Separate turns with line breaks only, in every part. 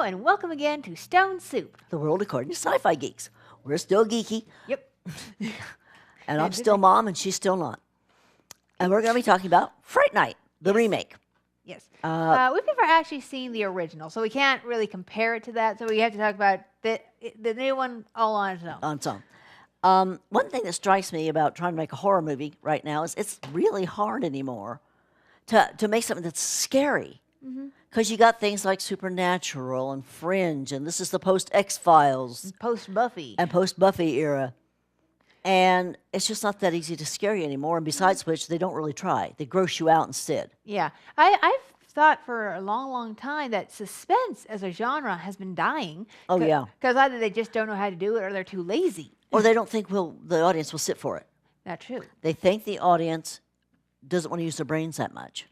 and welcome again to Stone Soup.
The world according to sci-fi geeks. We're still geeky.
Yep.
And I'm still mom, and she's still not. And we're going to be talking about Fright Night, the remake.
Yes. We've never actually seen the original, so we can't really compare it to that. So we have to talk about the new one all on its own.
On its own. One thing that strikes me about trying to make a horror movie right now is it's really hard anymore to make something that's scary. Because you got things like Supernatural and Fringe, and this is the post-X-Files.
Post-Buffy.
And post-Buffy era. And it's just not that easy to scare you anymore. And besides which, they don't really try. They gross you out instead.
Yeah. I've thought for a long, long time that suspense as a genre has been dying.
Oh, yeah.
Because either they just don't know how to do it or they're too lazy.
Or they don't think the audience will sit for it.
That's true.
They think the audience doesn't want to use their brains that much.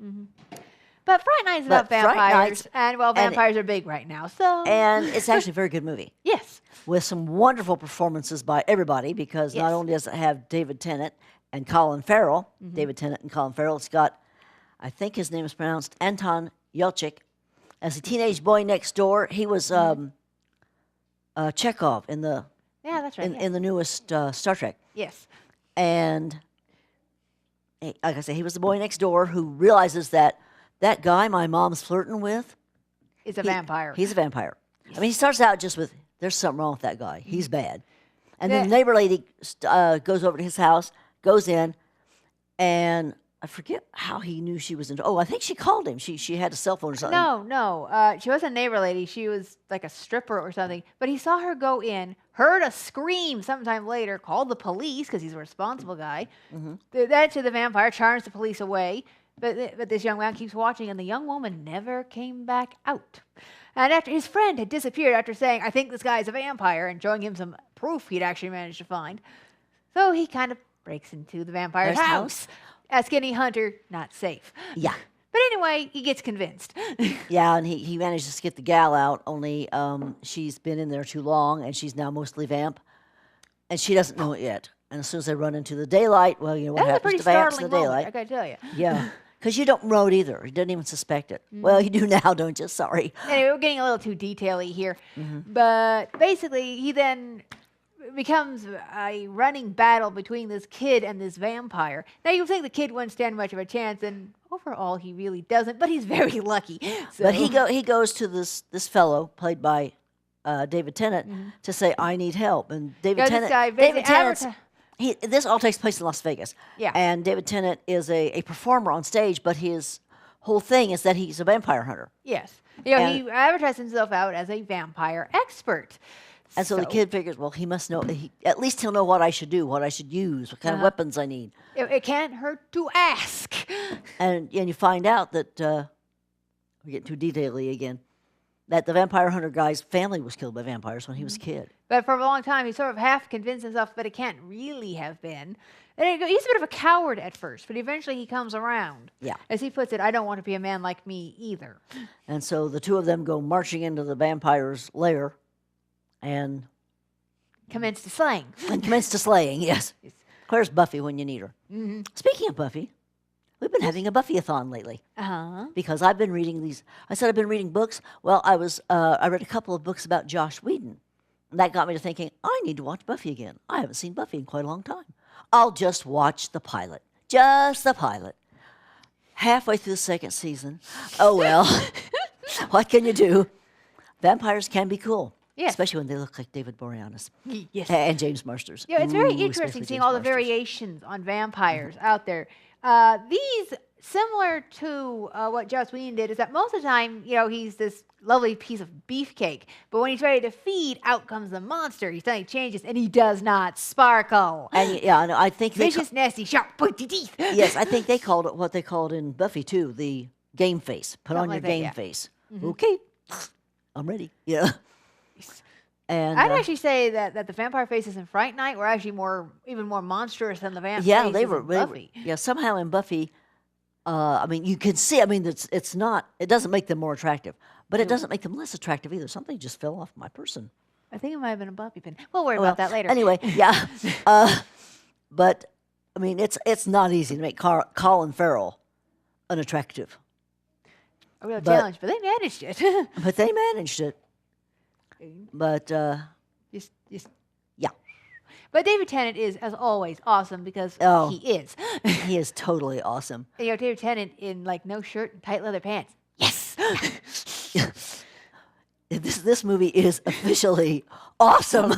But Fright Night is about vampires, and vampires are big right now, so...
And it's actually a very good movie.
Yes.
With some wonderful performances by everybody, because not only does it have David Tennant and Colin Farrell, David Tennant and Colin Farrell, it's got, I think his name is pronounced Anton Yelchin, as a teenage boy next door. He was Chekhov in the...
Yeah, that's right.
In the newest Star Trek.
Yes.
And, like I say, he was the boy next door who realizes that guy my mom's flirting with
is a vampire.
He's a vampire. I mean, he starts out just with, there's something wrong with that guy. He's bad. And then the neighbor lady goes over to his house, goes in, and I forget how he knew she was in. Oh, I think she called him. She had a cell phone or something.
No. She wasn't a neighbor lady. She was like a stripper or something. But he saw her go in, heard a scream sometime later, called the police because he's a responsible guy. That to the vampire, charms the police away. But this young man keeps watching, and the young woman never came back out. And after his friend had disappeared after saying, I think this guy's a vampire, and showing him some proof he'd actually managed to find. So he kind of breaks into the vampire's house. A skinny hunter, not safe.
Yeah.
But anyway, he gets convinced.
Yeah, and he manages to get the gal out, only she's been in there too long, and she's now mostly vamp. And she doesn't know it yet. And as soon as they run into the daylight, well, you know what happens to vamps in the daylight.
I gotta tell you.
Yeah. Because you don't know it either. You didn't even suspect it. Well, you do now, don't you? Sorry.
Anyway, we're getting a little too detail-y here. But basically, he then becomes a running battle between this kid and this vampire. Now, you think the kid wouldn't stand much of a chance, and overall, he really doesn't, but he's very lucky. So.
But he goes to this fellow, played by David Tennant, to say, I need help. And David Tennant... This all takes place in Las Vegas.
Yeah.
And David Tennant is a performer on stage, but his whole thing is that he's a vampire hunter.
Yes. You know, he advertised himself out as a vampire expert.
And so the kid figures, well, he must know, at least he'll know what I should do, what I should use, what kind of weapons I need.
It can't hurt to ask.
And you find out that, we get too detail-y again, that the vampire hunter guy's family was killed by vampires when he was a kid.
But for a long time, he sort of half convinced himself that it can't really have been. And he's a bit of a coward at first, but eventually he comes around.
Yeah.
As he puts it, I don't want to be a man like me either.
And so the two of them go marching into the vampire's lair and...
commence to slaying.
And commence to slaying, yes. Where's Buffy when you need her? Speaking of Buffy... we've been having a Buffy-a-thon lately. Because I've been reading these. I said I've been reading books. Well, I read a couple of books about Joss Whedon. And that got me to thinking, I need to watch Buffy again. I haven't seen Buffy in quite a long time. I'll just watch the pilot. Just the pilot. Halfway through the second season. Oh, well. What can you do? Vampires can be cool.
Yes.
Especially when they look like David Boreanaz.
Yes.
And James Marsters.
Yeah, it's very interesting seeing all the variations on vampires out there. These, similar to what Joss Whedon did, is that most of the time, you know, he's this lovely piece of beefcake. But when he's ready to feed, out comes the monster. He suddenly changes, and he does not sparkle.
And I think
vicious, nasty, sharp, pointy teeth.
Yes, I think they called it what they called in Buffy too, the game face. Put on your game face. Okay, I'm ready. Yeah. And
I'd actually say that the vampire faces in Fright Night were actually even more monstrous than the vampire faces
they were,
in Buffy.
Yeah, somehow in Buffy, I mean, you can see. I mean, it's not. It doesn't make them more attractive, but it doesn't make them less attractive either. Something just fell off my person.
I think it might have been a Buffy pin. We'll worry about that later.
Anyway, yeah. But I mean, it's not easy to make Colin Farrell unattractive.
A real challenge, but they managed it.
But they managed it. But
Just
yeah.
But David Tennant is, as always, awesome because he is.
He is totally awesome.
You know, David Tennant in like no shirt and tight leather pants. Yes.
This movie is officially awesome.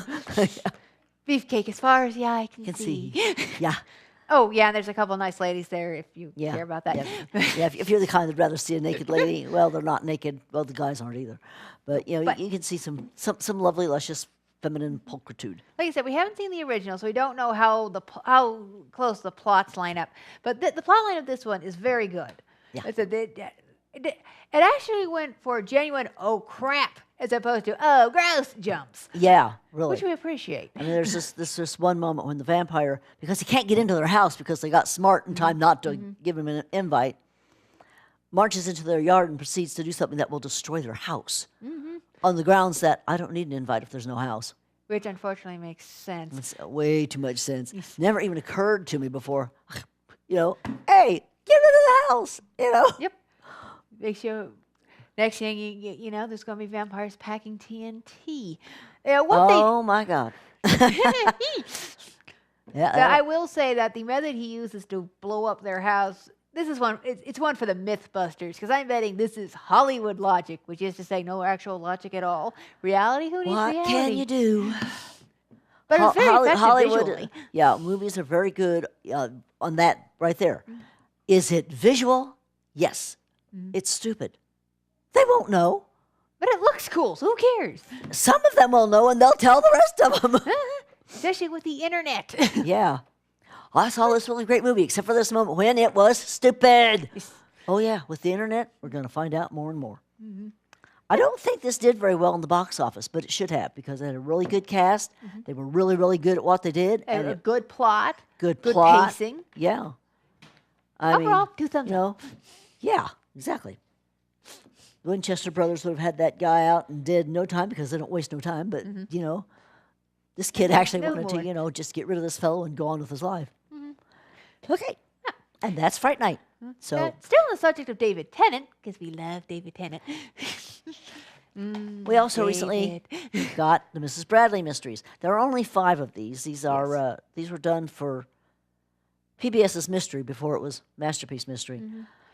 Beefcake as far as the eye can see.
Yeah.
Oh, yeah, and there's a couple nice ladies there if you care about that.
Yeah, if you're the kind that'd rather see a naked lady, well, they're not naked. Well, the guys aren't either. But, you know, you can see some lovely, luscious, feminine pulchritude.
Like I said, we haven't seen the original, so we don't know how close the plots line up. But the plot line of this one is very good.
Yeah.
It actually went for genuine, oh, crap, as opposed to, oh, gross jumps.
Yeah, really.
Which we appreciate.
I mean, there's this one moment when the vampire, because he can't get into their house because they got smart in time not to give him an invite, marches into their yard and proceeds to do something that will destroy their house on the grounds that I don't need an invite if there's no house.
Which unfortunately makes sense.
It's way too much sense. Never even occurred to me before. You know, hey, get into the house. You know.
Yep. Makes you. Next thing you know, there's going to be vampires packing TNT.
My God.
I will say that the method he uses to blow up their house, this is one. It's one for the Mythbusters, because I'm betting this is Hollywood logic, which is to say no actual logic at all. Reality? Who needs reality?
What can you do?
But it's very effective
Hollywood,
visually.
Yeah, movies are very good on that right there. Is it visual? Yes. It's stupid. They won't know.
But it looks cool, so who cares?
Some of them will know, and they'll tell the rest of them.
Especially with the internet.
Yeah. I saw this really great movie, except for this moment when it was stupid. Oh, yeah. With the internet, we're going to find out more and more. I don't think this did very well in the box office, but it should have, because it had a really good cast. They were really, really good at what they did.
And a good plot.
Good plot.
Pacing.
Yeah.
Overall, 2 thumbs up.
Yeah, exactly. The Winchester brothers would have had that guy out in dead no time because they don't waste no time. But, you know, this kid actually wanted to, you know, just get rid of this fellow and go on with his life. Okay. And that's Fright Night. So
still on the subject of David Tennant, because we love David Tennant.
We also recently got the Mrs. Bradley mysteries. There are only 5 of these. These are these were done for PBS's Mystery before it was Masterpiece Mystery.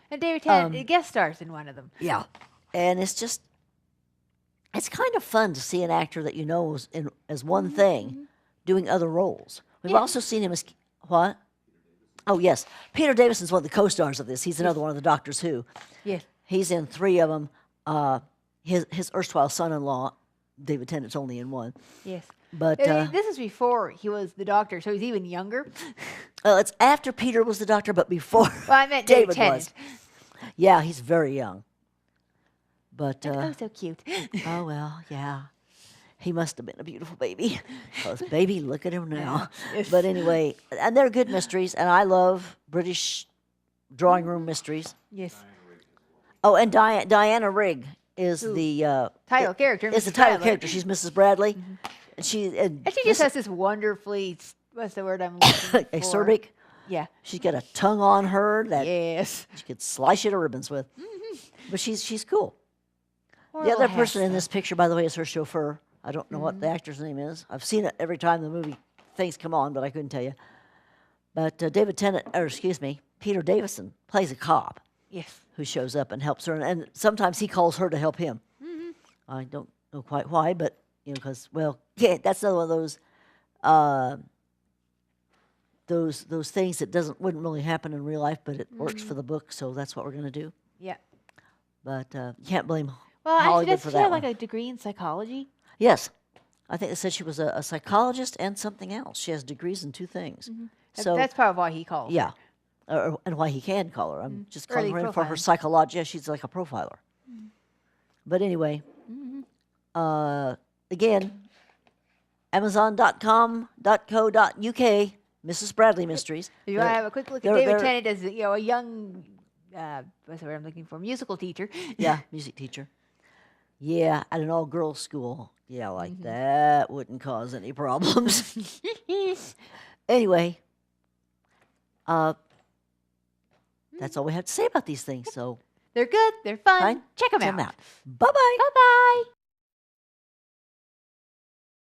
And David Tennant guest stars in one of them.
Yeah. And it's kind of fun to see an actor that you know as one thing doing other roles. We've also seen him as, what? Oh, yes. Peter Davison's one of the co-stars of this. He's another one of the Doctors Who.
Yes.
He's in 3 of them. His erstwhile son-in-law, David Tennant's only in 1.
Yes.
But
this is before he was the Doctor, so he's even younger.
It's after Peter was the Doctor, but before
Well, I meant David Tennant.
was. Yeah, he's very young. But
oh, so cute.
Oh, well, yeah. He must have been a beautiful baby. Because, baby, look at him now. But anyway, and they're good mysteries, and I love British drawing room mysteries.
Yes.
Oh, and Diana Rigg is the
title character.
Is the title character. She's Mrs. Bradley. And she
just has this wonderfully, what's the word I'm looking for?
Acerbic.
Yeah.
She's got a tongue on her that
yes.
she could slice you to ribbons with. But she's cool.
Poor
the other
little
person in
Hester.
this picture, by the way, is her chauffeur. I don't know what the actor's name is. I've seen it every time the movie things come on, but I couldn't tell you. But Peter Davison plays a cop.
Yes.
Who shows up and helps her, and sometimes he calls her to help him. I don't know quite why, but you know, because that's another one of those things that wouldn't really happen in real life, but it works for the book, so that's what we're going to do.
Yeah.
But you can't blame
Well,
Hollywood
actually,
for
does
that
she have
one.
like a degree in psychology?
Yes. I think they said she was a psychologist and something else. She has degrees in 2 things. So
That's probably why he called.
yeah. And why he can call her. I'm just calling
Early
her in for her
profiling.
psychology. Yeah, she's like a profiler. But anyway, again, Amazon.com.co.uk, Mrs. Bradley Mysteries.
If you want to have a quick look at David Tennant as a young, what's the word I'm looking for? Musical teacher.
Yeah, music teacher. Yeah, at an all-girls school. Yeah, like that wouldn't cause any problems. Anyway, that's all we have to say about these things. So
They're good. They're fun.
fine.
Check them
Check 'em
out.
out. Bye-bye.
Bye-bye.